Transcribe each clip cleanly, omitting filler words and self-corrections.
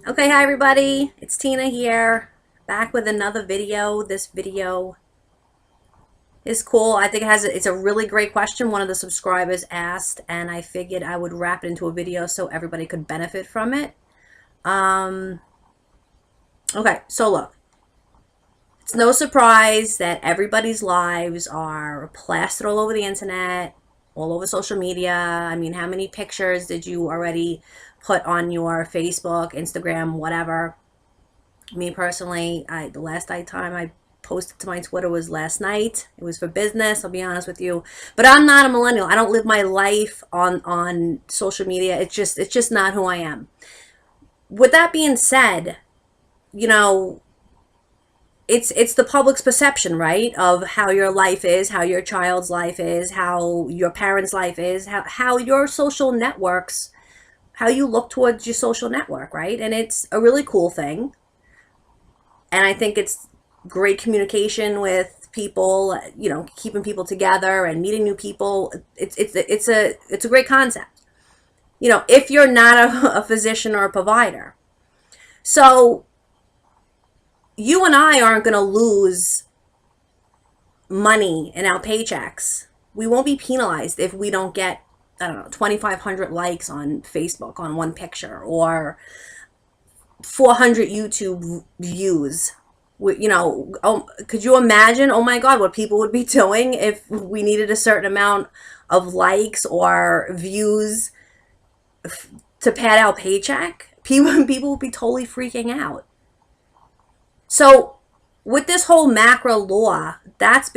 Okay, hi everybody. It's Tina here, back with another video. This video is cool. I think it's a really great question one of the subscribers asked, and I figured I would wrap it into a video so everybody could benefit from it. Um, okay, so look, it's no surprise that everybody's lives are plastered all over the internet, all over social media. I mean, how many pictures did you already put on your Facebook, Instagram, whatever? Me personally, the last time I posted to my Twitter was last night. It was for business, I'll be honest with you. But I'm not a millennial. I don't live my life on social media. It's just not who I am. With that being said, you know, it's the public's perception, right, of how your life is, how your child's life is, how your parents' life is, how your social networks, how you look towards your social network, right? And it's a really cool thing. And I think it's great communication with people, keeping people together and meeting new people. It's a great concept. If you're not a physician or a provider. So you and I aren't going to lose money in our paychecks. We won't be penalized if we don't get, I don't know, 2,500 likes on Facebook on one picture, or 400 YouTube views. Could you imagine, oh my God, what people would be doing if we needed a certain amount of likes or views to pad our paycheck? People would be totally freaking out. So with this whole macro law, that's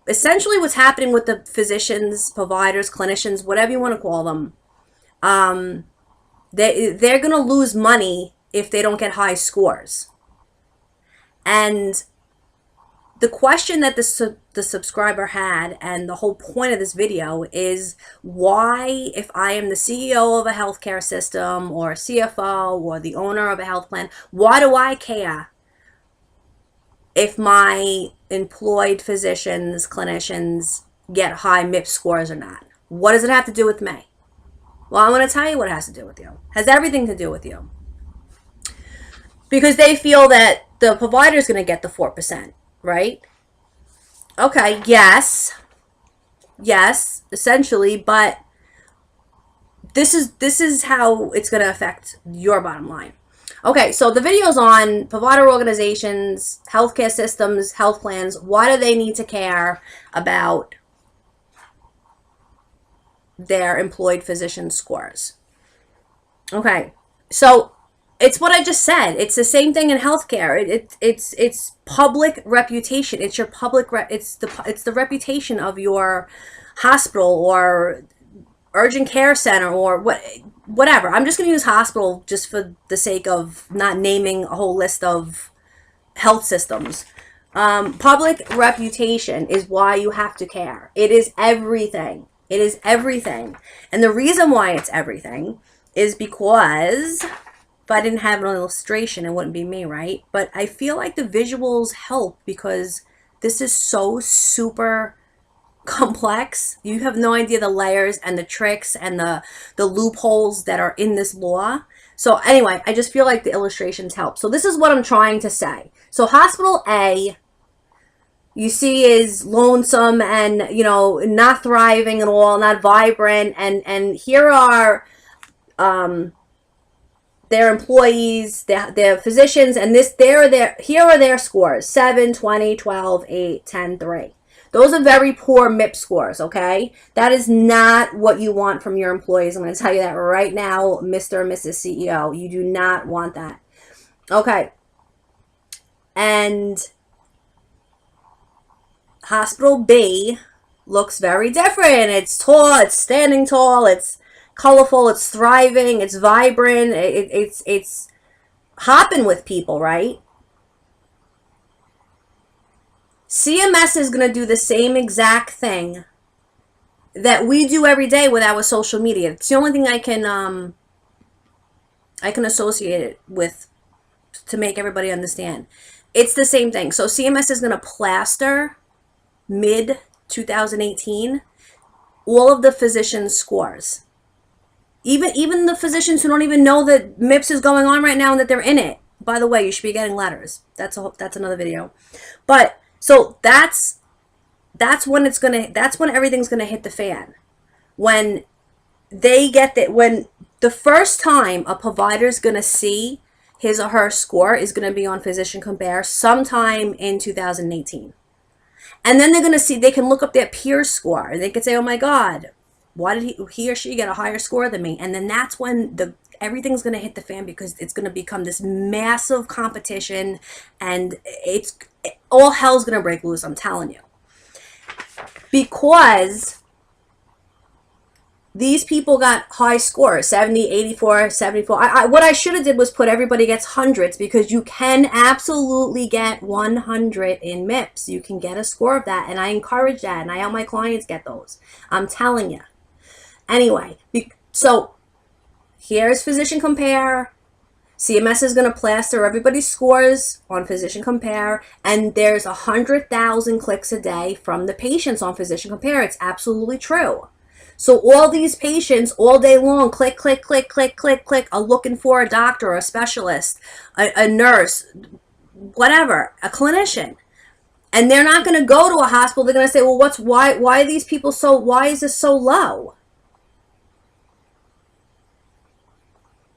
essentially what's happening with the physicians, providers, clinicians, whatever you want to call them. They're going to lose money if they don't get high scores. And the question that the subscriber had, and the whole point of this video, is why, if I am the CEO of a healthcare system or a CFO or the owner of a health plan, why do I care if my employed physicians, clinicians get high MIPS scores or not? What does it have to do with me? Well, I'm going to tell you what it has to do with you. It has everything to do with you. Because they feel that the provider is going to get the 4%, right? Okay, yes, essentially, but this is how it's going to affect your bottom line. Okay, so the video's on provider organizations, healthcare systems, health plans. Why do they need to care about their employed physician scores? Okay, so it's what I just said. It's the same thing in healthcare. It's public reputation. It's your it's the reputation of your hospital or urgent care center or whatever. I'm just going to use hospital just for the sake of not naming a whole list of health systems. Public reputation is why you have to care. It is everything. It is everything. And the reason why it's everything is because, if I didn't have an illustration, it wouldn't be me, right? But I feel like the visuals help because this is so super complex. You have no idea the layers and the tricks and the loopholes that are in this law. So anyway, I just feel like the illustrations help. So this is what I'm trying to say. So hospital A, you see, is lonesome and, not thriving at all, not vibrant. And here are their employees, their physicians, and here are their scores: 7, 20, 12, 8, 10, 3. Those are very poor MIPS scores, okay? That is not what you want from your employees. I'm going to tell you that right now, Mr. and Mrs. CEO. You do not want that. Okay. And hospital B looks very different. It's tall, it's standing tall, it's colorful, it's thriving, it's vibrant, it's hopping with people, right? CMS is going to do the same exact thing that we do every day with our social media. It's the only thing I can associate it with to make everybody understand. It's the same thing. So CMS is going to plaster mid 2018 all of the physician scores. Even the physicians who don't even know that MIPS is going on right now and that they're in it. By the way, you should be getting letters. That's another video. But so that's when everything's gonna hit the fan. When when the first time a provider's gonna see his or her score is gonna be on Physician Compare sometime in 2018. And then they can look up their peer score and they can say, oh my God, why did he or she get a higher score than me? And then that's when everything's going to hit the fan, because it's going to become this massive competition, and all hell's going to break loose, I'm telling you. Because these people got high scores, 70, 84, 74. What I should have did was put everybody gets hundreds, because you can absolutely get 100 in MIPS. You can get a score of that, and I encourage that, and I help my clients get those. I'm telling you. Anyway, so here's Physician Compare. CMS is going to plaster everybody's scores on Physician Compare, and there's 100,000 clicks a day from the patients on Physician Compare. It's absolutely true. So all these patients all day long, click, click, click, click, click, click, are looking for a doctor, a specialist, a nurse, whatever, a clinician. And they're not going to go to a hospital. They're going to say, well, why are these people why is this so low?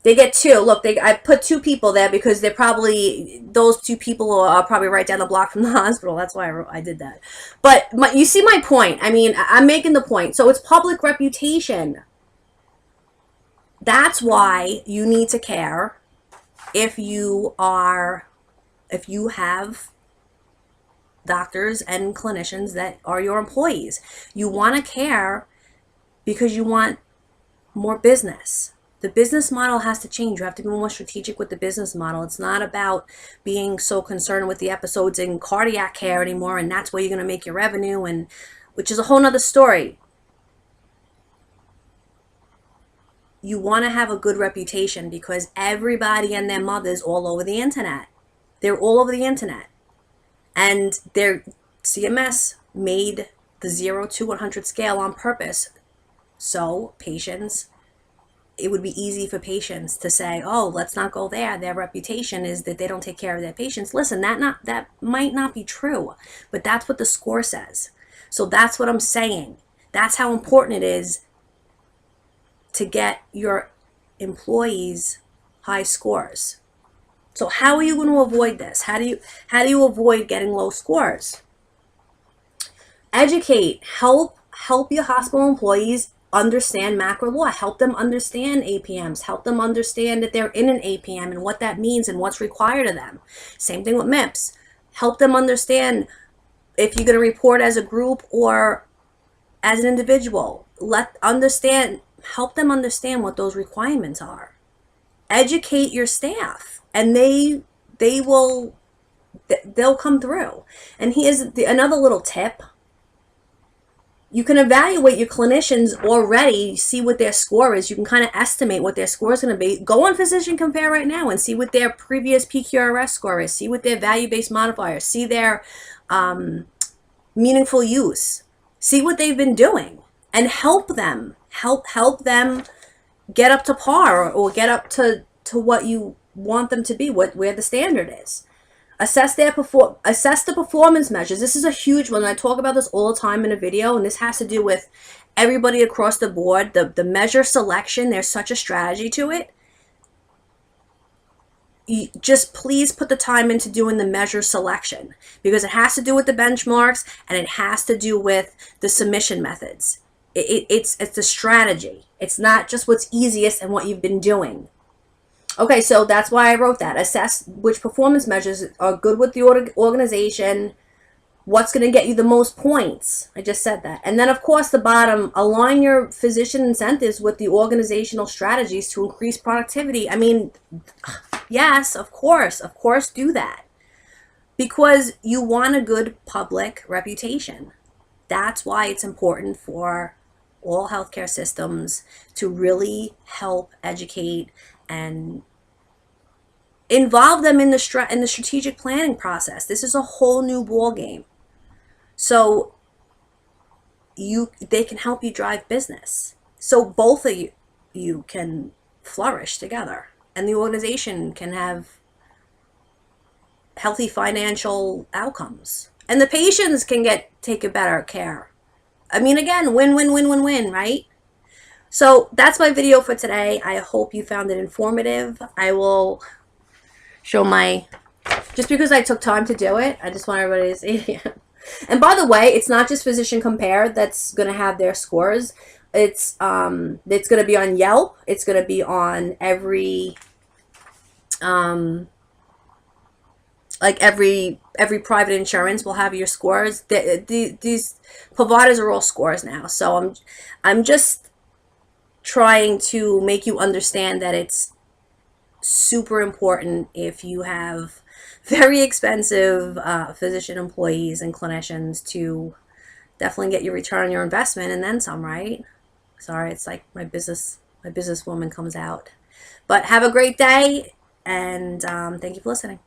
They get two. Look, I put two people there because those two people are probably right down the block from the hospital. That's why I did that. But you see my point. I mean, I'm making the point. So it's public reputation. That's why you need to care if you have doctors and clinicians that are your employees. You want to care because you want more business. The business model has to change. You have to be more strategic with the business model. It's not about being so concerned with the episodes in cardiac care anymore, and that's where you're going to make your revenue, and which is a whole nother story. You want to have a good reputation because everybody and their mother's all over the internet. They're all over the internet. And CMS made the 0 to 100 scale on purpose. So it would be easy for patients to say, oh, let's not go there. Their reputation is that they don't take care of their patients. Listen, that might not be true, but that's what the score says. So that's what I'm saying. That's how important it is to get your employees high scores. So how are you going to avoid this? How do you avoid getting low scores? Educate, help your hospital employees understand macro law, help them understand APMs, help them understand that they're in an APM and what that means and what's required of them. Same thing with MIPS. Help them understand if you're going to report as a group or as an individual. Help them understand what those requirements are. Educate your staff, and they'll come through. And here's another little tip. You can evaluate your clinicians already, see what their score is. You can kind of estimate what their score is going to be. Go on Physician Compare right now and see what their previous PQRS score is. See what their value-based modifiers. See their meaningful use. See what they've been doing and help them. Help them get up to par or get up to what you want them to be, where the standard is. Assess the performance measures. This is a huge one. I talk about this all the time in a video, and this has to do with everybody across the board. The measure selection, there's such a strategy to it. Just please put the time into doing the measure selection, because it has to do with the benchmarks and it has to do with the submission methods. It's the strategy. It's not just what's easiest and what you've been doing. Okay, so that's why I wrote that. Assess which performance measures are good with the organization, what's going to get you the most points. I just said that. And then, of course, the bottom, align your physician incentives with the organizational strategies to increase productivity. I mean, yes, of course, do that. Because you want a good public reputation. That's why it's important for all healthcare systems to really help educate and involve them in the strategic planning process. This is a whole new ball game. So they can help you drive business. So both of you, you can flourish together, and the organization can have healthy financial outcomes, and the patients can take a better care. I mean, again, win, win, win, win, win, right? So that's my video for today. I hope you found it informative. I will show my, just because I took time to do it, I just want everybody to see. And by the way, it's not just Physician Compared that's going to have their scores. It's going to be on Yelp. It's going to be on every like every private insurance will have your scores. These providers are all scores now. So I'm just trying to make you understand that it's super important if you have very expensive physician employees and clinicians to definitely get your return on your investment and then some, right? Sorry, it's like my businesswoman comes out. But have a great day, and thank you for listening.